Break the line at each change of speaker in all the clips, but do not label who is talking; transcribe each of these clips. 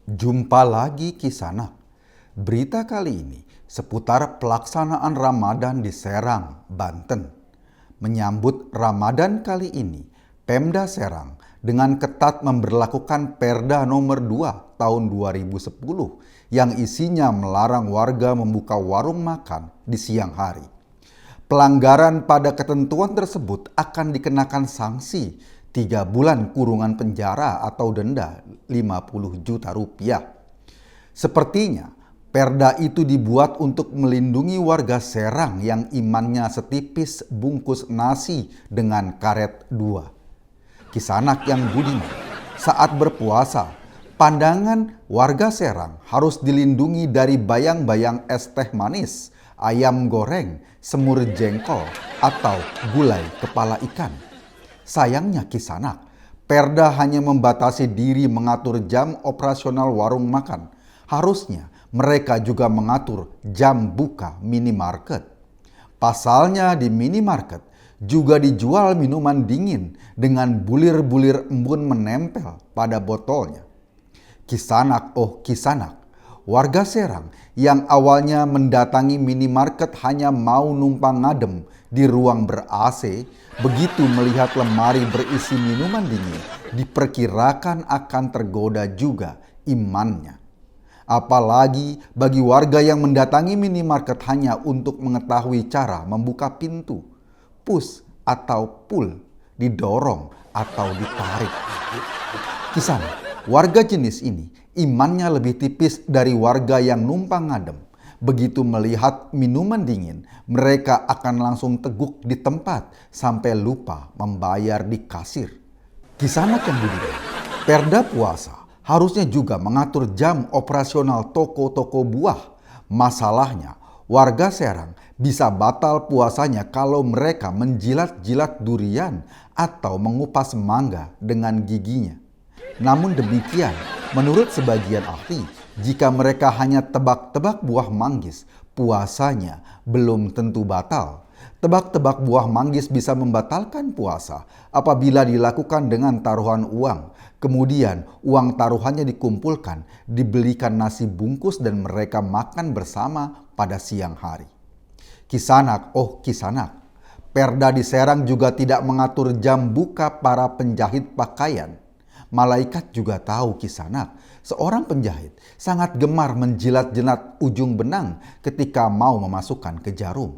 Jumpa lagi Kisanak. Berita kali ini seputar pelaksanaan Ramadan di Serang, Banten. Menyambut Ramadan kali ini, Pemda Serang dengan ketat memberlakukan Perda nomor 2 tahun 2010 yang isinya melarang warga membuka warung makan di siang hari. Pelanggaran pada ketentuan tersebut akan dikenakan sanksi 3 bulan kurungan penjara atau denda 50 juta rupiah. Sepertinya perda itu dibuat untuk melindungi warga Serang yang imannya setipis bungkus nasi dengan karet 2. Kisanak yang budiman, saat berpuasa, pandangan warga Serang harus dilindungi dari bayang-bayang es teh manis, ayam goreng, semur jengkol, atau gulai kepala ikan. Sayangnya Kisanak, perda hanya membatasi diri mengatur jam operasional warung makan. Harusnya mereka juga mengatur jam buka minimarket. Pasalnya di minimarket juga dijual minuman dingin dengan bulir-bulir embun menempel pada botolnya. Kisanak, warga Serang yang awalnya mendatangi minimarket hanya mau numpang ngadem di ruang ber-AC, begitu melihat lemari berisi minuman dingin, diperkirakan akan tergoda juga imannya. Apalagi bagi warga yang mendatangi minimarket hanya untuk mengetahui cara membuka pintu, push atau pull, didorong atau ditarik. Kisanak, warga jenis ini imannya lebih tipis dari warga yang numpang ngadem. Begitu melihat minuman dingin, mereka akan langsung teguk di tempat sampai lupa membayar di kasir. Kisanak yang budiman, perda puasa harusnya juga mengatur jam operasional toko-toko buah. Masalahnya, warga Serang bisa batal puasanya kalau mereka menjilat-jilat durian atau mengupas mangga dengan giginya. Namun demikian, menurut sebagian ahli, jika mereka hanya tebak-tebak buah manggis, puasanya belum tentu batal. Tebak-tebak buah manggis bisa membatalkan puasa apabila dilakukan dengan taruhan uang. Kemudian uang taruhannya dikumpulkan, dibelikan nasi bungkus dan mereka makan bersama pada siang hari. Kisanak, perda di Serang juga tidak mengatur jam buka para penjahit pakaian. Malaikat juga tahu Kisanak, seorang penjahit sangat gemar menjilat-jilat ujung benang ketika mau memasukkan ke jarum.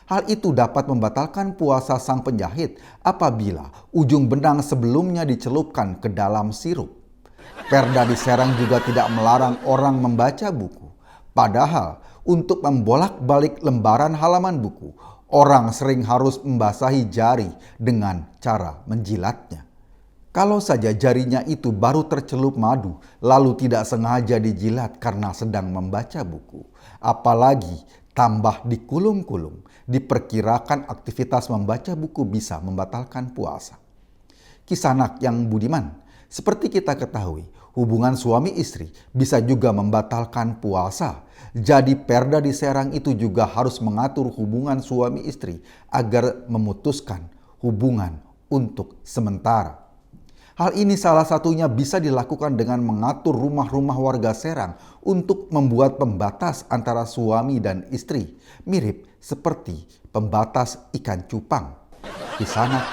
Hal itu dapat membatalkan puasa sang penjahit apabila ujung benang sebelumnya dicelupkan ke dalam sirup. Perda di Serang juga tidak melarang orang membaca buku. Padahal untuk membolak-balik lembaran halaman buku, orang sering harus membasahi jari dengan cara menjilatnya. Kalau saja jarinya itu baru tercelup madu, lalu tidak sengaja dijilat karena sedang membaca buku. Apalagi tambah dikulum-kulum, diperkirakan aktivitas membaca buku bisa membatalkan puasa. Kisanak yang budiman, seperti kita ketahui, hubungan suami istri bisa juga membatalkan puasa. Jadi perda di Serang itu juga harus mengatur hubungan suami istri agar memutuskan hubungan untuk sementara. Hal ini salah satunya bisa dilakukan dengan mengatur rumah-rumah warga Serang untuk membuat pembatas antara suami dan istri, mirip seperti pembatas ikan cupang. Kisanak,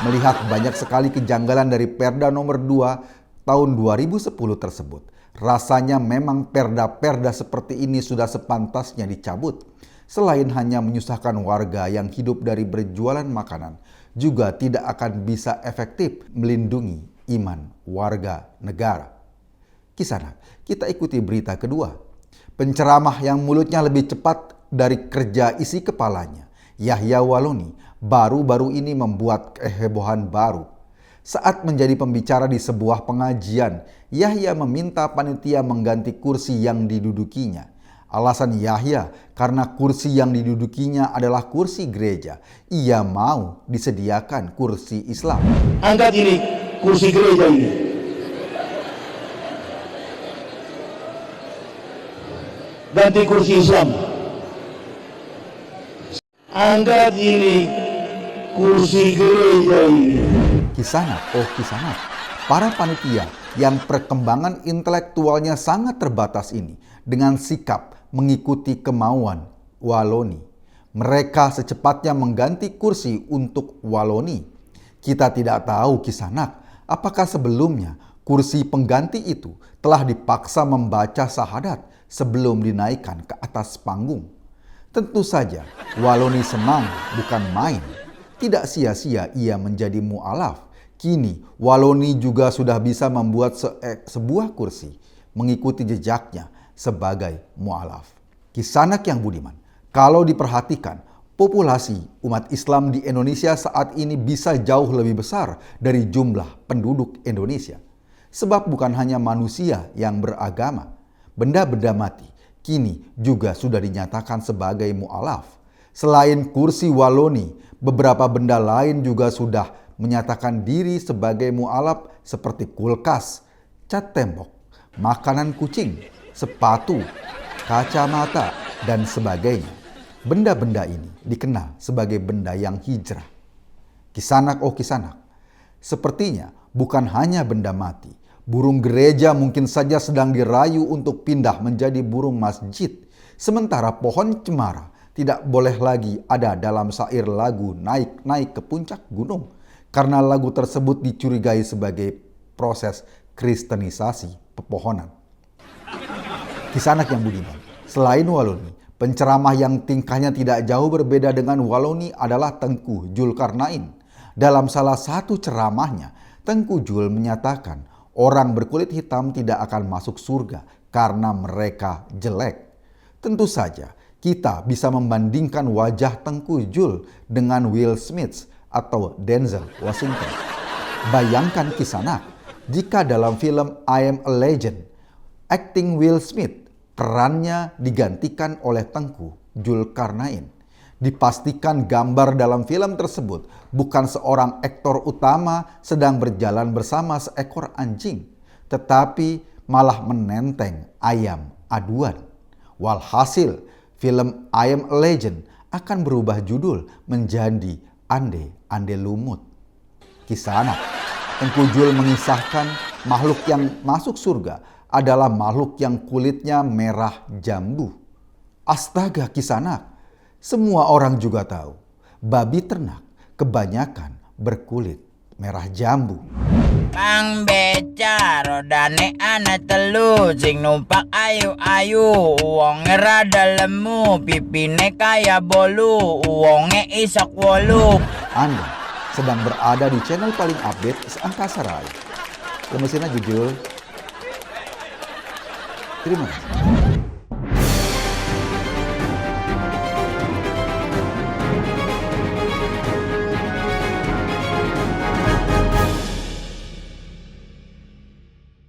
melihat banyak sekali kejanggalan dari Perda nomor 2 tahun 2010 tersebut, rasanya memang perda-perda seperti ini sudah sepantasnya dicabut. Selain hanya menyusahkan warga yang hidup dari berjualan makanan, juga tidak akan bisa efektif melindungi iman warga negara. Kisanak, kita ikuti berita kedua. Penceramah yang mulutnya lebih cepat dari kerja isi kepalanya, Yahya Waloni, baru-baru ini membuat kehebohan baru. Saat menjadi pembicara di sebuah pengajian, Yahya meminta panitia mengganti kursi yang didudukinya. Alasan Yahya karena kursi yang didudukinya adalah kursi gereja. Ia mau disediakan kursi Islam.
Angkat ini kursi gereja ini. Ganti kursi Islam. Angkat ini kursi gereja ini.
Kisanak, Para panitia yang perkembangan intelektualnya sangat terbatas ini dengan sikap mengikuti kemauan Wallonie. Mereka secepatnya mengganti kursi untuk Wallonie. Kita tidak tahu Kisanak, apakah sebelumnya kursi pengganti itu telah dipaksa membaca syahadat sebelum dinaikkan ke atas panggung. Tentu saja Wallonie senang bukan main. Tidak sia-sia ia menjadi mu'alaf. Kini Wallonie juga sudah bisa membuat sebuah kursi mengikuti jejaknya sebagai mu'alaf. Kisanak yang budiman, kalau diperhatikan, populasi umat Islam di Indonesia saat ini bisa jauh lebih besar dari jumlah penduduk Indonesia. Sebab bukan hanya manusia yang beragama, benda-benda mati kini juga sudah dinyatakan sebagai mu'alaf. Selain kursi Wallonie, beberapa benda lain juga sudah menyatakan diri sebagai mu'alaf seperti kulkas, cat tembok, makanan kucing, sepatu, kacamata, dan sebagainya. Benda-benda ini dikenal sebagai benda yang hijrah. Kisanak, oh Kisanak, sepertinya bukan hanya benda mati. Burung gereja mungkin saja sedang dirayu untuk pindah menjadi burung masjid. Sementara pohon cemara tidak boleh lagi ada dalam syair lagu Naik-naik ke puncak gunung. Karena lagu tersebut dicurigai sebagai proses kristenisasi pepohonan. Kisanak yang budiman, selain Wallonie, penceramah yang tingkahnya tidak jauh berbeda dengan Wallonie adalah Tengku Zulkarnain. Dalam salah satu ceramahnya, Tengku Jul menyatakan orang berkulit hitam tidak akan masuk surga karena mereka jelek. Tentu saja kita bisa membandingkan wajah Tengku Jul dengan Will Smith atau Denzel Washington. Bayangkan Kisanak, jika dalam film I Am a Legend, akting Will Smith perannya digantikan oleh Tengku Zulkarnain. Dipastikan gambar dalam film tersebut bukan seorang aktor utama sedang berjalan bersama seekor anjing, tetapi malah menenteng ayam aduan. Walhasil, film I Am a Legend akan berubah judul menjadi Ande Lumut. Kisanak, Tengku Jul mengisahkan makhluk yang masuk surga adalah makhluk yang kulitnya merah jambu. Astaga Kisanak, semua orang juga tahu babi ternak kebanyakan berkulit merah jambu.
Mang beca rodane ana telu sing numpak ayu-ayu wonge rada lemu pipine kaya bolu wonge isak wolu.
Anda sedang berada di channel paling update seangkasa raya. Mesinnya jujur. Terima kasih.